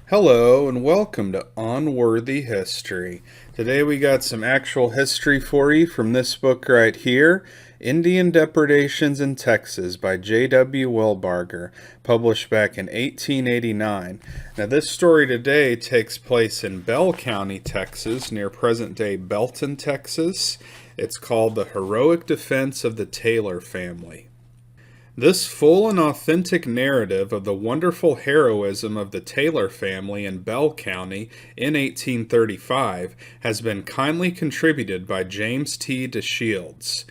Hello and welcome to Unworthy History. Today we got some actual history for you from this book right here, Indian Depredations in Texas by J.W. Wilbarger, published back in 1889. Now this story today takes place in Bell County, Texas, near present-day Belton, Texas. It's called The Heroic Defense of the Taylor Family. This full and authentic narrative of the wonderful heroism of the Taylor family in Bell County in 1835 has been kindly contributed by James T. DeShields.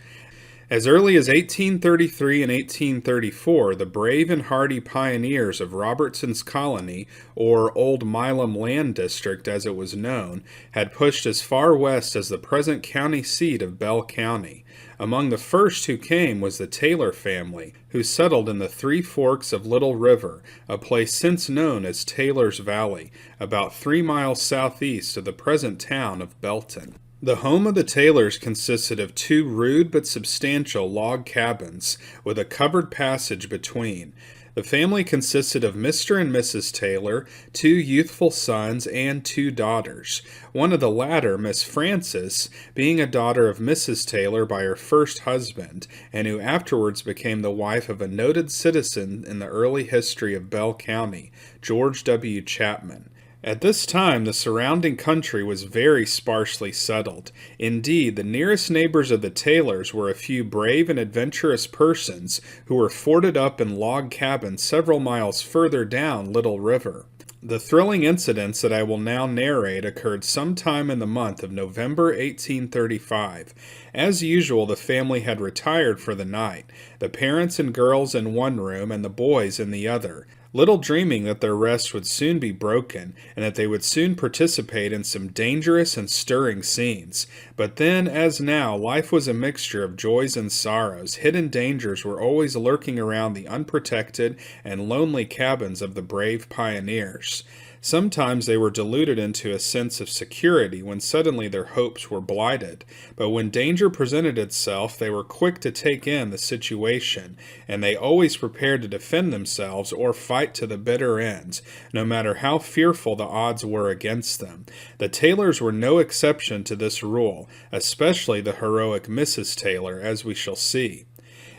As early as 1833 and 1834, the brave and hardy pioneers of Robertson's Colony, or Old Milam Land District as it was known, had pushed as far west as the present county seat of Bell County. Among the first who came was the Taylor family, who settled in the Three Forks of Little River, a place since known as Taylor's Valley, about 3 miles southeast of the present town of Belton. The home of the Taylors consisted of 2 rude but substantial log cabins, with a covered passage between. The family consisted of Mr. and Mrs. Taylor, 2 youthful sons, and 2 daughters. One of the latter, Miss Frances, being a daughter of Mrs. Taylor by her first husband, and who afterwards became the wife of a noted citizen in the early history of Bell County, George W. Chapman. At this time, the surrounding country was very sparsely settled. Indeed, the nearest neighbors of the Taylors were a few brave and adventurous persons who were forted up in log cabins several miles further down Little River. The thrilling incidents that I will now narrate occurred sometime in the month of November 1835. As usual, the family had retired for the night, the parents and girls in one room and the boys in the other, little dreaming that their rest would soon be broken, and that they would soon participate in some dangerous and stirring scenes. But then, as now, life was a mixture of joys and sorrows. Hidden dangers were always lurking around the unprotected and lonely cabins of the brave pioneers. Sometimes they were deluded into a sense of security when suddenly their hopes were blighted. But when danger presented itself, they were quick to take in the situation, and they always prepared to defend themselves or fight to the bitter end, no matter how fearful the odds were against them. The Taylors were no exception to this rule, especially the heroic Mrs. Taylor, as we shall see.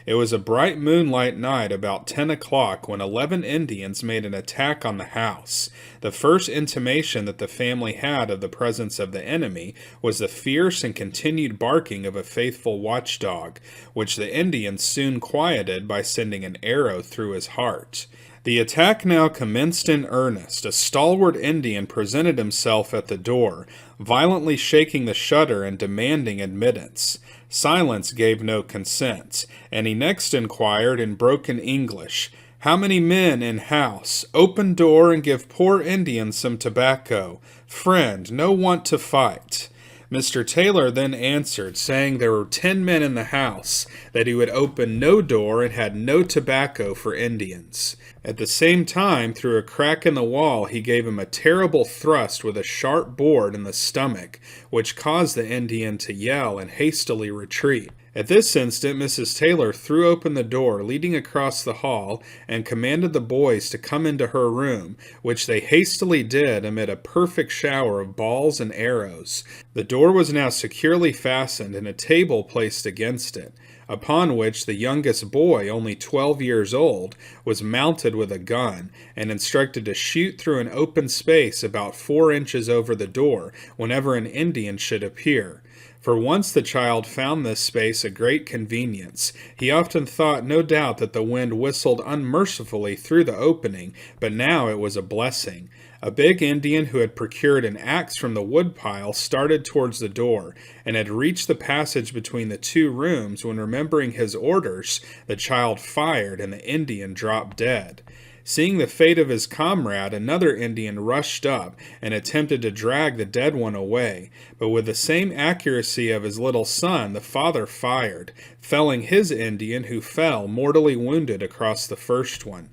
It was a bright moonlight night about 10 o'clock when 11 Indians made an attack on the house. The first intimation that the family had of the presence of the enemy was the fierce and continued barking of a faithful watchdog, which the Indians soon quieted by sending an arrow through his heart. The attack now commenced in earnest. A stalwart Indian presented himself at the door, violently shaking the shutter and demanding admittance. Silence gave no consent, and he next inquired in broken English, "How many men in house? Open door and give poor Indian some tobacco. Friend, no want to fight." Mr. Taylor then answered, saying there were 10 men in the house, that he would open no door and had no tobacco for Indians. At the same time, through a crack in the wall, he gave him a terrible thrust with a sharp board in the stomach, which caused the Indian to yell and hastily retreat. At this instant, Mrs. Taylor threw open the door leading across the hall and commanded the boys to come into her room, which they hastily did amid a perfect shower of balls and arrows. The door was now securely fastened and a table placed against it, upon which the youngest boy, only 12 years old, was mounted with a gun and instructed to shoot through an open space about 4 inches over the door whenever an Indian should appear. For once the child found this space a great convenience. He often thought, no doubt, that the wind whistled unmercifully through the opening, but now it was a blessing. A big Indian who had procured an axe from the woodpile started towards the door, and had reached the passage between the 2 rooms when, remembering his orders, the child fired and the Indian dropped dead. Seeing the fate of his comrade, another Indian rushed up and attempted to drag the dead one away, but with the same accuracy of his little son, the father fired, felling his Indian, who fell mortally wounded across the first one.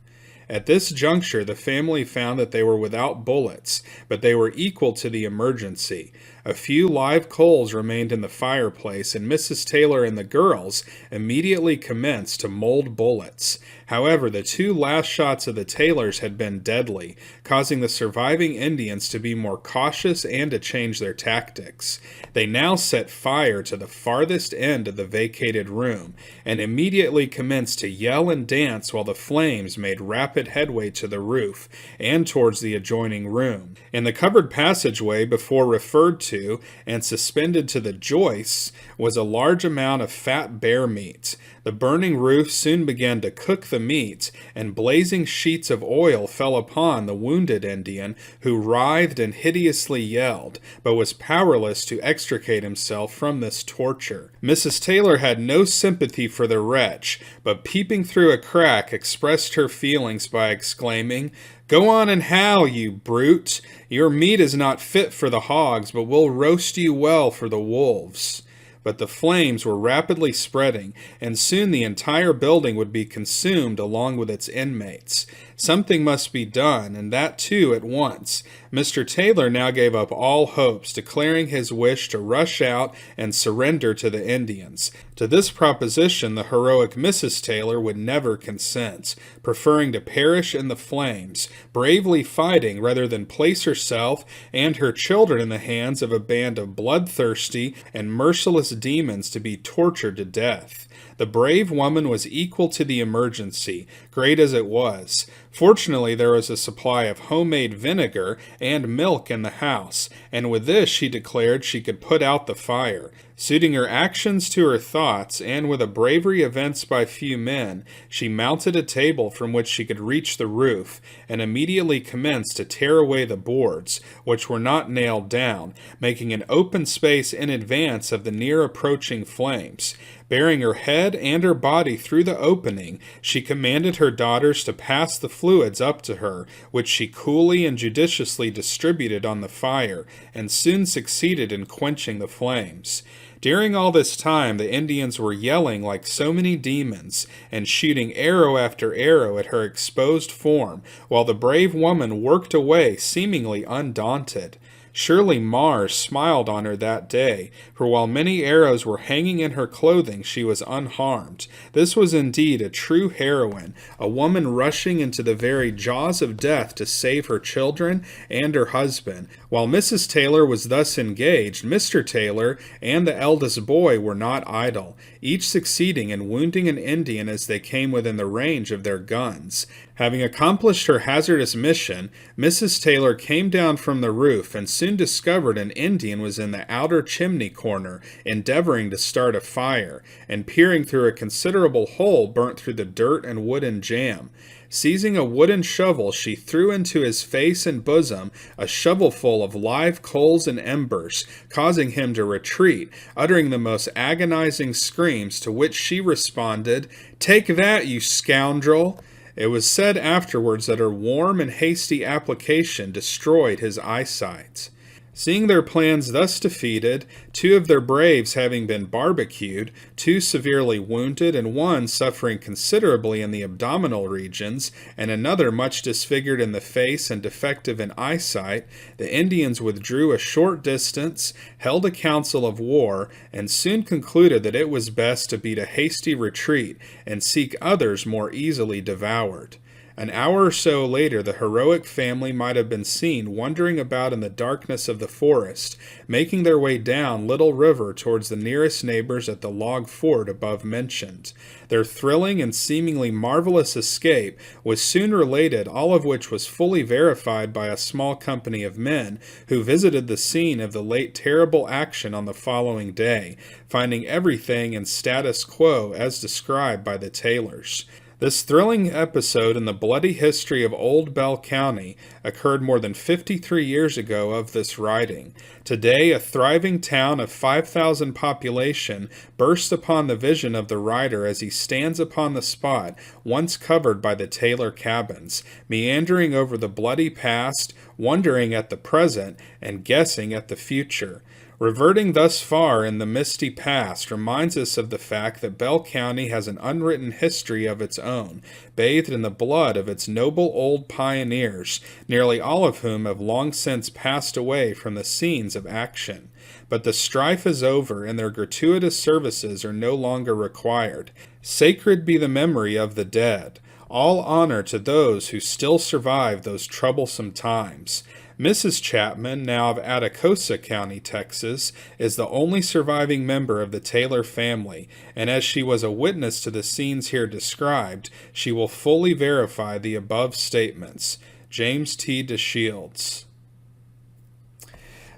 At this juncture, the family found that they were without bullets, but they were equal to the emergency. A few live coals remained in the fireplace, and Mrs. Taylor and the girls immediately commenced to mold bullets. However, the two last shots of the Taylors had been deadly, causing the surviving Indians to be more cautious and to change their tactics. They now set fire to the farthest end of the vacated room, and immediately commenced to yell and dance while the flames made rapid headway to the roof and towards the adjoining room. In the covered passageway before referred to and suspended to the joists was a large amount of fat bear meat. The burning roof soon began to cook the meat, and blazing sheets of oil fell upon the wounded Indian, who writhed and hideously yelled, but was powerless to extricate himself from this torture. Mrs. Taylor had no sympathy for the wretch, but peeping through a crack expressed her feelings by exclaiming, "Go on and howl, you brute! Your meat is not fit for the hogs, but we'll roast you well for the wolves." But the flames were rapidly spreading, and soon the entire building would be consumed along with its inmates. Something must be done, and that too at once. Mr. Taylor now gave up all hopes, declaring his wish to rush out and surrender to the Indians. To this proposition the heroic Mrs. Taylor would never consent, preferring to perish in the flames, bravely fighting rather than place herself and her children in the hands of a band of bloodthirsty and merciless demons to be tortured to death. The brave woman was equal to the emergency, great as it was. Fortunately, there was a supply of homemade vinegar and milk in the house, and with this she declared she could put out the fire. Suiting her actions to her thoughts, and with a bravery evinced by few men, she mounted a table from which she could reach the roof, and immediately commenced to tear away the boards, which were not nailed down, making an open space in advance of the near-approaching flames. Bearing her head and her body through the opening, she commanded her daughters to pass the fluids up to her, which she coolly and judiciously distributed on the fire, and soon succeeded in quenching the flames. During all this time, the Indians were yelling like so many demons, and shooting arrow after arrow at her exposed form, while the brave woman worked away seemingly undaunted. Surely Mars smiled on her that day, for while many arrows were hanging in her clothing, she was unharmed. This was indeed a true heroine, a woman rushing into the very jaws of death to save her children and her husband. While Mrs. Taylor was thus engaged, Mr. Taylor and the eldest boy were not idle, each succeeding in wounding an Indian as they came within the range of their guns. Having accomplished her hazardous mission, Mrs. Taylor came down from the roof and soon discovered an Indian was in the outer chimney corner, endeavoring to start a fire, and peering through a considerable hole burnt through the dirt and wooden jamb. Seizing a wooden shovel, she threw into his face and bosom a shovelful of live coals and embers, causing him to retreat, uttering the most agonizing screams, to which she responded, "Take that, you scoundrel!" It was said afterwards that her warm and hasty application destroyed his eyesight. Seeing their plans thus defeated, 2 of their braves having been barbecued, 2 severely wounded, and 1 suffering considerably in the abdominal regions, and another much disfigured in the face and defective in eyesight, the Indians withdrew a short distance, held a council of war, and soon concluded that it was best to beat a hasty retreat and seek others more easily devoured. An hour or so later, the heroic family might have been seen wandering about in the darkness of the forest, making their way down Little River towards the nearest neighbors at the log fort above mentioned. Their thrilling and seemingly marvelous escape was soon related, all of which was fully verified by a small company of men who visited the scene of the late terrible action on the following day, finding everything in status quo as described by the Taylors. This thrilling episode in the bloody history of Old Bell County occurred more than 53 years ago of this writing. Today, a thriving town of 5,000 population bursts upon the vision of the writer as he stands upon the spot once covered by the Taylor cabins, meandering over the bloody past, wondering at the present, and guessing at the future. Reverting thus far in the misty past reminds us of the fact that Bell County has an unwritten history of its own, bathed in the blood of its noble old pioneers, nearly all of whom have long since passed away from the scenes of action. But the strife is over, and their gratuitous services are no longer required. Sacred be the memory of the dead. All honor to those who still survived those troublesome times. Mrs. Chapman, now of Atascosa County, Texas, is the only surviving member of the Taylor family, and as she was a witness to the scenes here described, she will fully verify the above statements. James T. DeShields.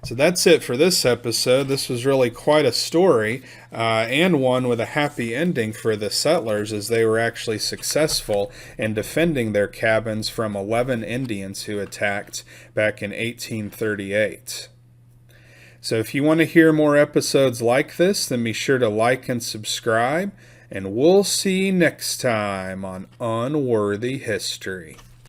So that's it for this episode. This was really quite a story, and one with a happy ending for the settlers, as they were actually successful in defending their cabins from 11 Indians who attacked back in 1838. So if you want to hear more episodes like this, then be sure to like and subscribe, and we'll see you next time on Unworthy History.